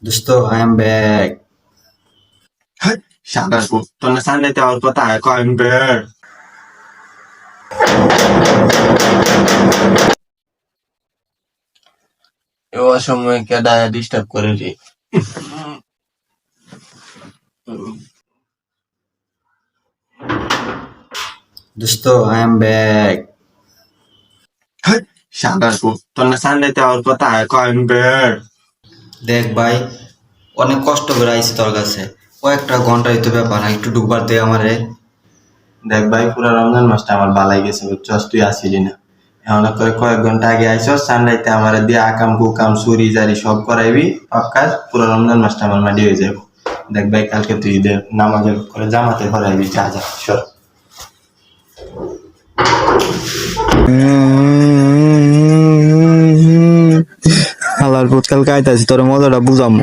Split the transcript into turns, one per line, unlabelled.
Dosto, I am back.
Shadow ko. To nasanay tayo ko tayo ko Amber. এ অসময়ে কেডা disturb করে রে
Dosto, I am back.
শাদার কো তো নাসানay tayo ko tayo ko Amber.
দেখ ভাই, অনেক কষ্ট করে আইছি তোর কাছে। কয়েকটা ঘন্টাই তো ব্যাপার, একটু ঢুকবার দে আমারে।
দেখ ভাই পুরা রমজান মাসটা আমার বালাই গেছে বুঝছস তুই আসিলি না এখন করে কয়েক ঘন্টা আগে আইসস সানরাইতে আমার দিয়ে আকাম কুকাম চুরি জারি সব করাইবি সব কাজ পুরো রমজান মাসটা আমার মাটি হয়ে যাবো দেখ ভাই কালকে তুই ঈদের নামাজের করে জামাতে করাইবি যা যা সর
হালার পুত কালকে আইতাছি তোর মজাটা বুঝামু।